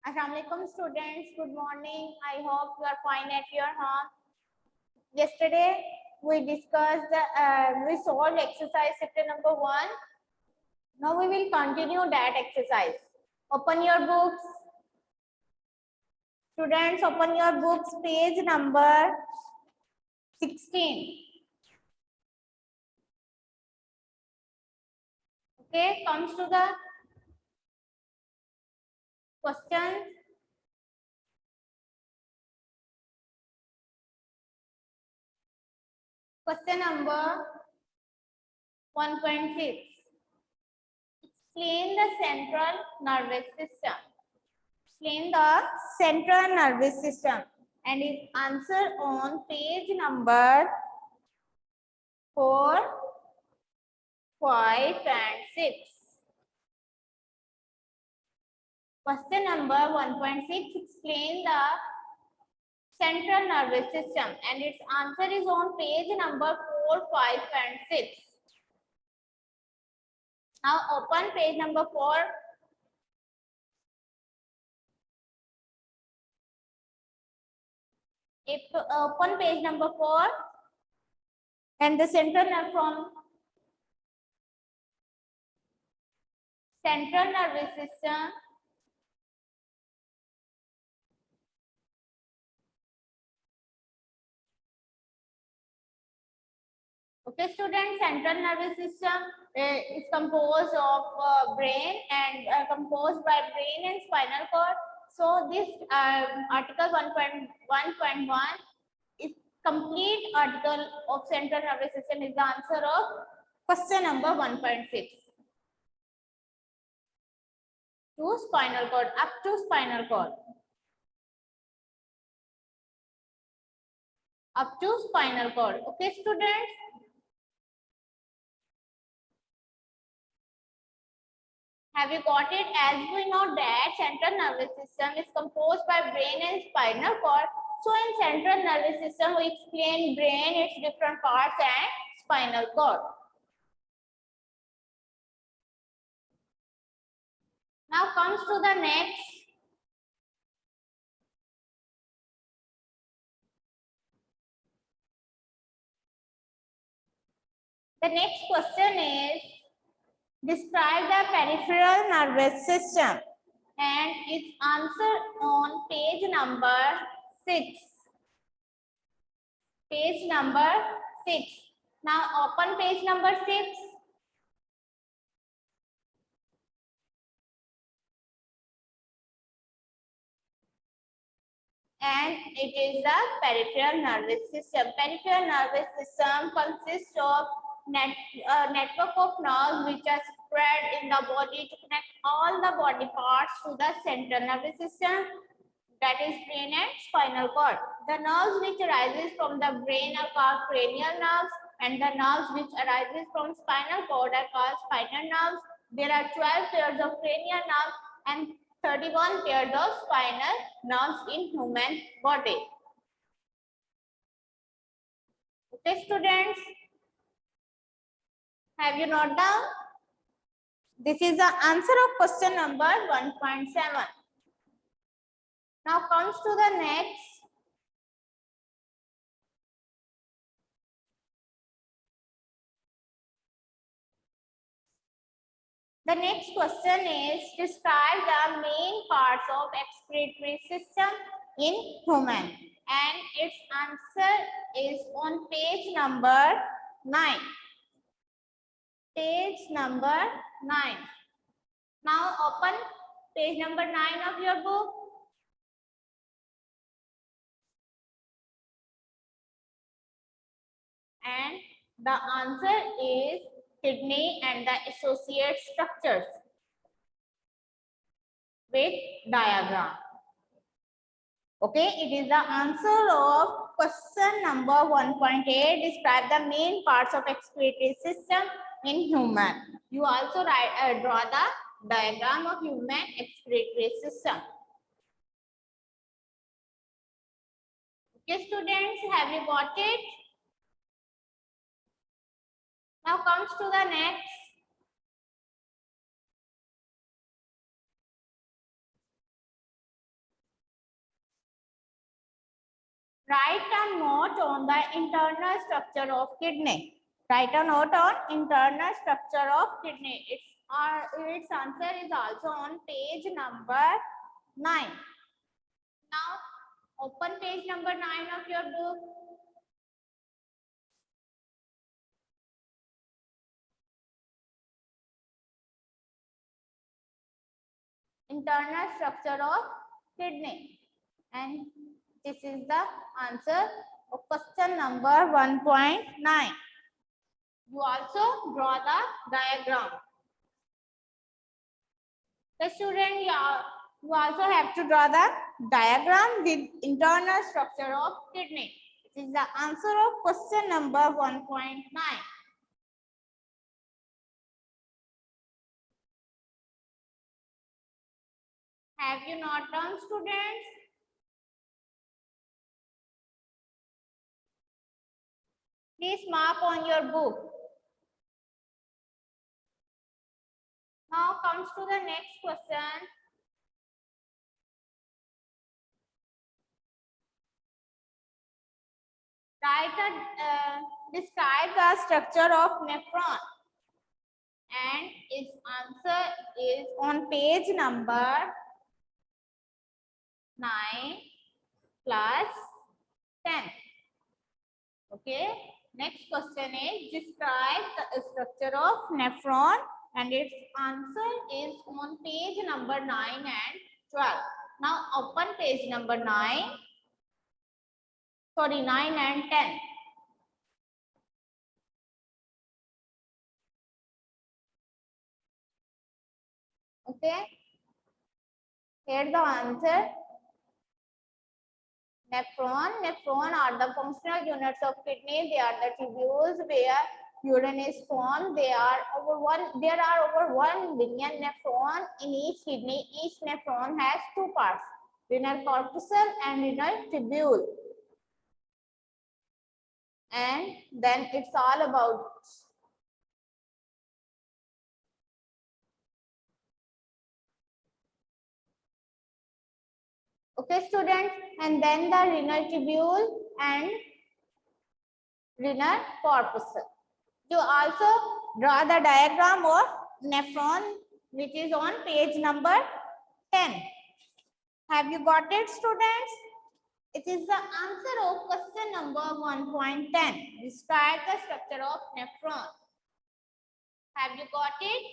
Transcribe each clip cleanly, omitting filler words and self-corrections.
Assalamualaikum students, good morning. I hope you are fine at your home. Yesterday we discussed, we solved exercise chapter number 1. Now we will continue that exercise. Open your books. Students, open your books, page number 16. Okay, comes to the questions. Question number 1.6. Explain the central nervous system. Explain the central nervous system, and its answer on page number 4, 5, and 6. Question number 1.6. Explain the central nervous system, and its answer is on page number 4, 5, and 6. Now open page number 4. If open page number 4, and the central nerve from central nervous system Okay, students, central nervous system is composed of brain and composed by brain and spinal cord. So this article 1.1.1 is complete article of central nervous system is the answer of question number 1.6. To spinal cord, up to spinal cord. Up to spinal cord. Okay, students. Have you got it? As we know that central nervous system is composed by brain and spinal cord. So in central nervous system, we explain brain, its different parts, and spinal cord. Now comes to the next. The next question is, describe the peripheral nervous system, and its answer on page number 6. Page number 6. Now open page number 6. And it is the peripheral nervous system. Peripheral nervous system consists of network of nerves which are spread in the body to connect all the body parts to the central nervous system, that is brain and spinal cord. The nerves which arises from the brain are called cranial nerves, and the nerves which arises from spinal cord are called spinal nerves. There are 12 pairs of cranial nerves and 31 pairs of spinal nerves in human body. Okay, students, have you noted down? This is the answer of question number 1.7. Now comes to the next. The next question is, describe the main parts of excretory system in human, and its answer is on page number 9. Page number 9. Now open page number 9 of your book. And the answer is kidney and the associate structures with diagram. Okay, it is the answer of question number 1.8. Describe the main parts of excretory system in human. You also draw the diagram of human excretory system. Okay, students, have you got it? Now comes to the next. Write a note on the internal structure of kidney. Write a note on internal structure of kidney. Its answer is also on page number 9. Now, open page number 9 of your book. Internal structure of kidney. And this is the answer of question number 1.9. You also draw the diagram. The student, you also have to draw the diagram with internal structure of kidney. This is the answer of question number 1.9. Have you not done, students? Please mark on your book. Now comes to the next question. Describe the structure of nephron. And its answer is on page number 9 plus 10. Okay. Next question is describe the structure of nephron, and its answer is on page number 9 and 12. Now open page number 9. Sorry, 9 and 10. Okay. Here the answer. Nephron are the functional units of kidney. They are the tubules where urine is formed. There are over 1 billion nephrons in each kidney. Each nephron has two parts, renal corpuscle and renal tubule. And then it's all about okay, students, and then the renal tubule and renal corpuscle. You also draw the diagram of nephron, which is on page number 10. Have you got it, students? It is the answer of question number 1.10. Describe the structure of nephron. Have you got it?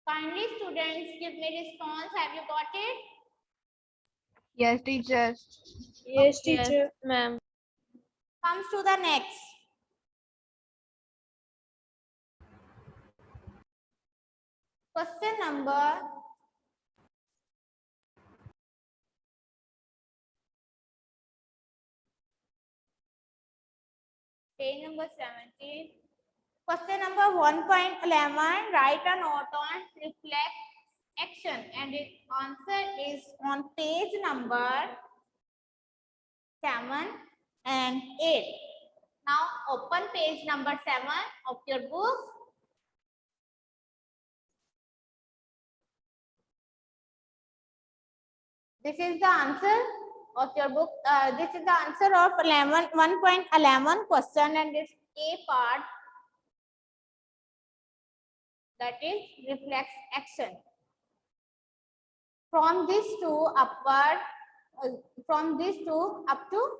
Kindly, students, give me response. Have you got it? Yes, teacher. Yes, Okay. teacher. Ma'am. Comes to the next. Question number 17. Question number 1.11. Write a note on reflex action, and its answer is on page number 7 and 8. Now open page number 7 of your book. This is the answer of your book. This is the answer of 1.11 question, and its A part, that is reflex action. From this to upward, from this to up to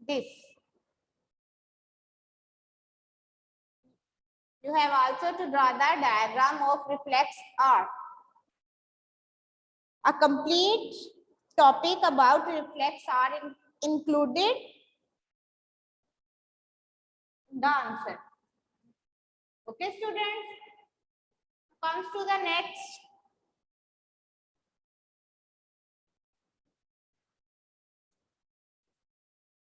this. You have also to draw the diagram of reflex arc. A complete topic about reflex are included in the answer. Okay, students? Comes to the next.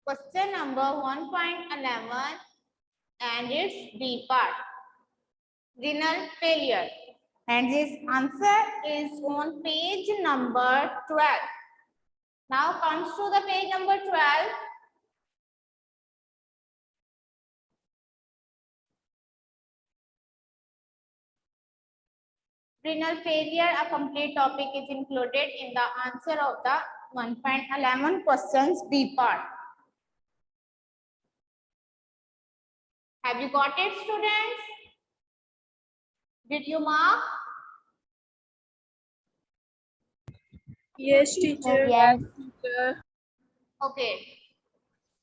Question number 1.11 and its B part. Renal failure. And this answer is on page number 12. Now comes to the page number 12. Renal failure, a complete topic is included in the answer of the 1.11 questions B part. Have you got it, students? Did you mark? Yes, teacher. Yes. Okay.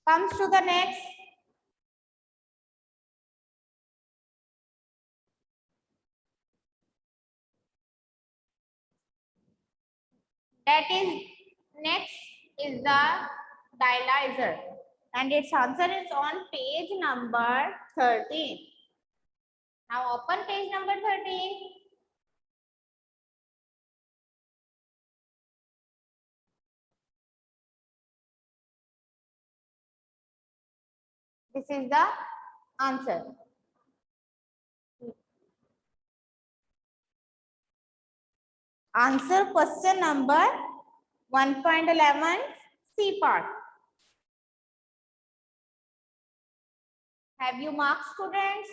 Comes to the next. That is next is the dialyzer, and its answer is on page number 13. Now open page number 13. This is the answer. Answer question number 1.11 C part. Have you marked, students?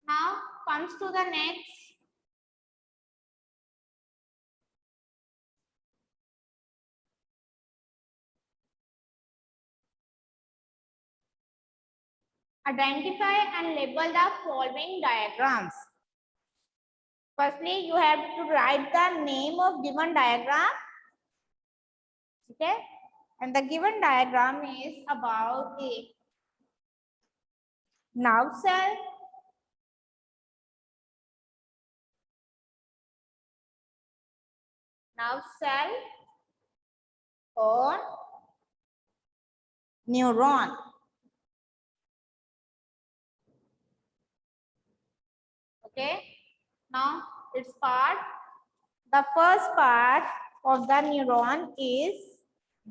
Now comes to the next. Identify and label the following diagrams. Firstly, you have to write the name of given diagram. Okay, and the given diagram is about a nerve cell, or neuron. Okay, now its part. The first part of the neuron is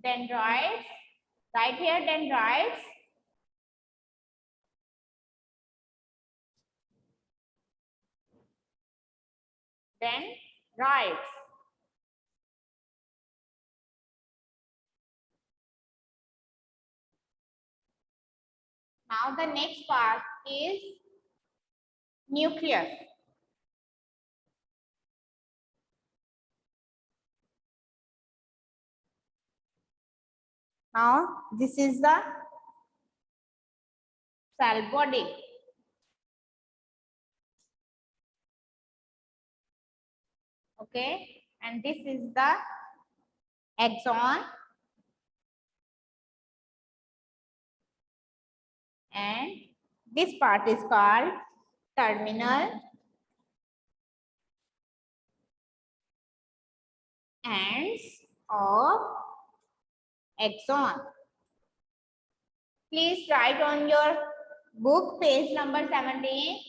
dendrites. Right here, dendrites. Dendrites. Now the next part is nucleus. Now this is the cell body. Okay, and this is the axon, and this part is called terminal ends of axon. Please write on your book page number 17.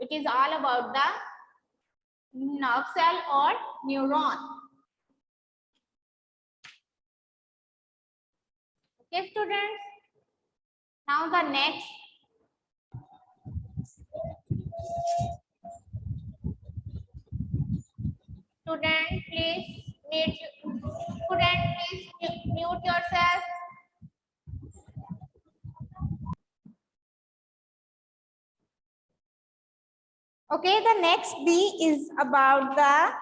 It is all about the nerve cell or neuron. Okay, students. Now the next. Student, please mute yourself. Okay, the next B is about the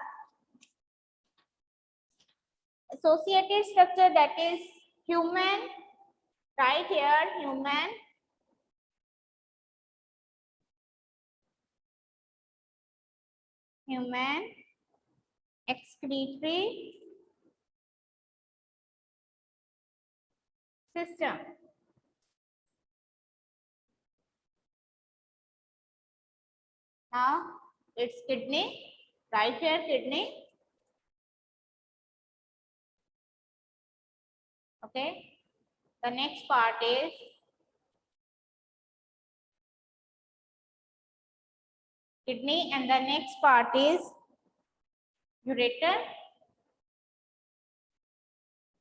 associated structure, that is human. Right here, human excretory system. Now it's kidney. Right here, kidney. Okay. The next part is kidney, and the next part is ureter.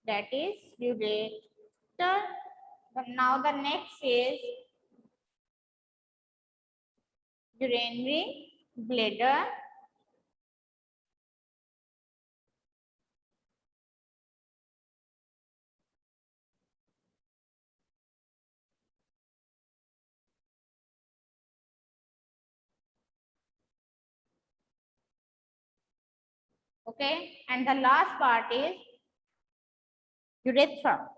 That is ureter. Now the next is urinary bladder. Okay, and the last part is urethra.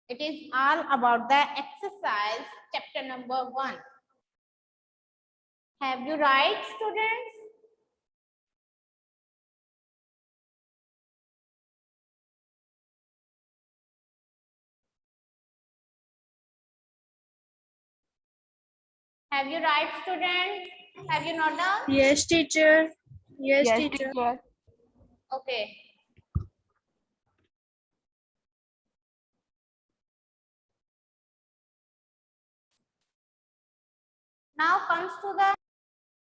It is all about the exercise, chapter number 1. Have you right, students? Have you right, students? Have you not done? Yes, teacher. Yes, Yes, teacher. teacher. Okay.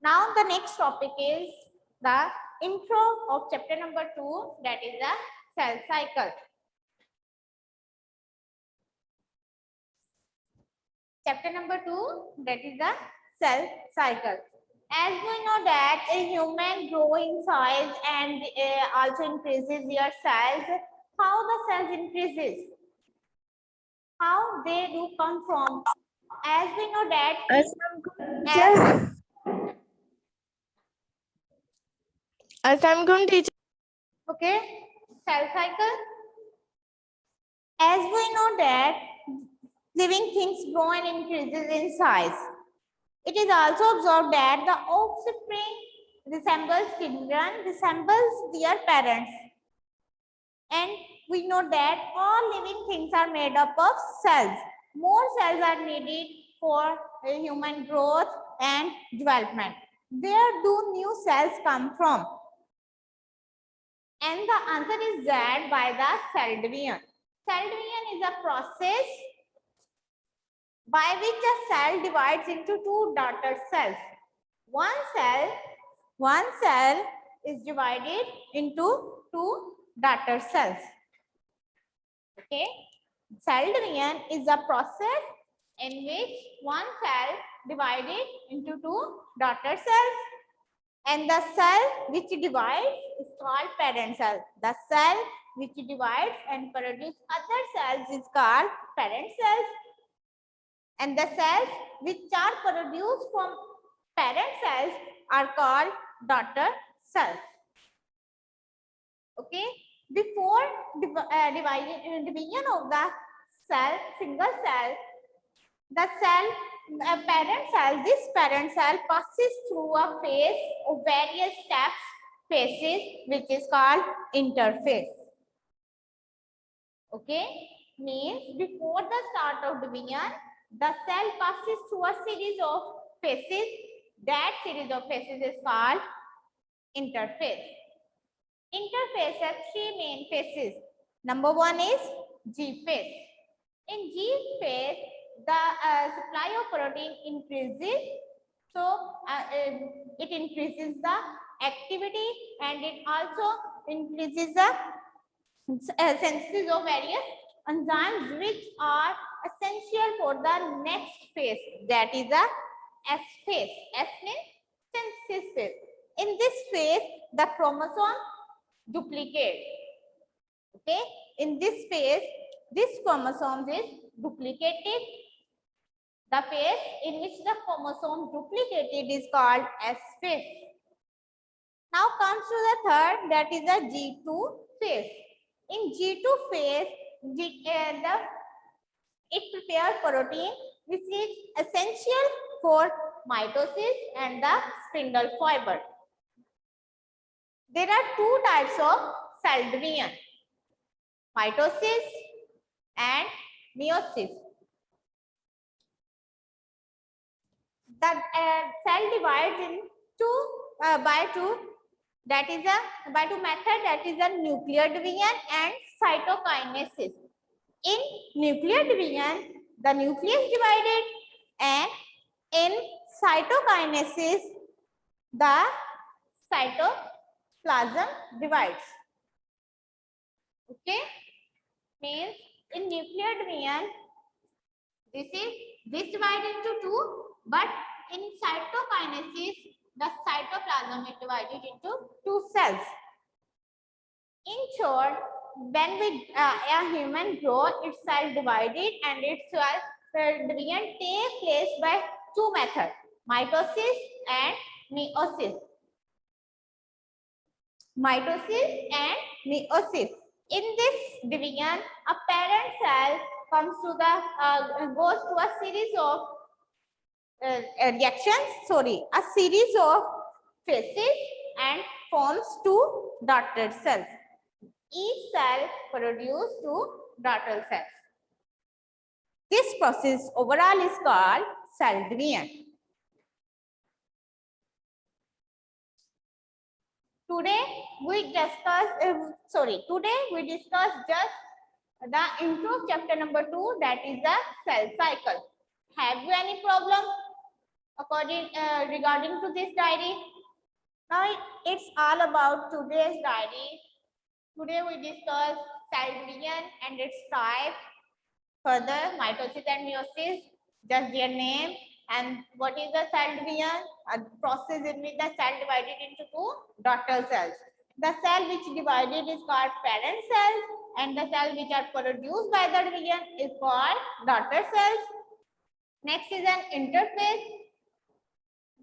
Now the next topic is the intro of chapter number 2, that is the cell cycle. Chapter number 2, that is the cell cycle. As we know that a human grow in size and also increases their cells. How the cells increases? How they do come from? As we know that Assalamualaikum, teacher. okay, cell cycle. As we know that living things grow and increases in size. It is also observed that the offspring resembles children, resembles their parents. And we know that all living things are made up of cells. More cells are needed for human growth and development. Where do new cells come from? And the answer is that by the cell division. Cell division is a process by which a cell divides into two daughter cells. One cell is divided into two daughter cells. Okay, cell division is a process in which one cell divided into two daughter cells, and the cell which divides is called parent cell. The cell which divides and produces other cells is called parent cells, and the cells which are produced from parent cells are called daughter cells. Okay, before division of the cell, single cell, the cell parent cell, this parent cell passes through a phase of various phases, which is called interphase. Okay, means before the start of division, the cell passes through a series of phases. That series of phases is called interphase. Interphase has three main phases. Number one is G phase. In G phase, the supply of protein increases. So it increases the activity, and it also increases the synthesis of various enzymes which are essential for the next phase, that is the S phase. S means synthesis phase. In this phase, the chromosome duplicate. Okay, in this phase, this chromosome is duplicated. The phase in which the chromosome duplicated is called S phase. Now comes to the third, that is the G2 phase. In G2 phase, it prepares protein which is essential for mitosis and the spindle fiber. There are two types of cell division: mitosis and meiosis. The cell divides in by two method, that is a nuclear division and cytokinesis. In nuclear division, the nucleus divided, and in cytokinesis, the cytoplasm divides. Okay, means in nuclear division, this divided into two, but in cytokinesis, the cytoplasm is divided into two cells. In short, when a human grow, its cell divided, and its cell division take place by two methods, mitosis and meiosis. Mitosis and meiosis. In this division, a parent cell comes to the goes to a series of a series of phases and forms two daughter cells. Each cell produces two daughter cells. This process overall is called cell division. Today we discuss just the intro chapter number 2, that is the cell cycle. Have you any problem regarding to this diary? Now it's all about today's diary. Today we discuss cell division and its type, further mitosis and meiosis, just their name, and what is the cell division, a process in which the cell divided into two daughter cells. The cell which divided is called parent cells, and the cell which are produced by the division is called daughter cells. Next is an interphase.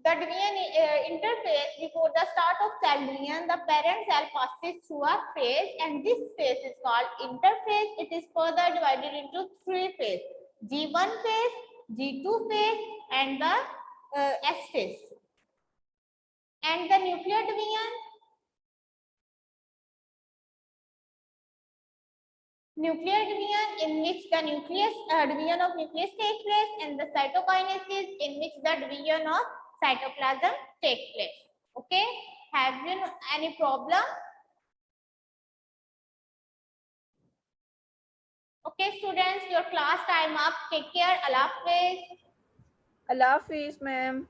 The division interphase, before the start of cell division, the parent cell passes through a phase, and this phase is called interphase. It is further divided into three phases: G1 phase, G2 phase, and the S phase. And the nuclear division. Nuclear division, in which the division of nucleus takes place, and the cytokinesis, in which the division of cytoplasm takes place. Okay, have you any problem? Okay, students, your class time up. Take care. Allah Hafiz. Allah Hafiz, ma'am.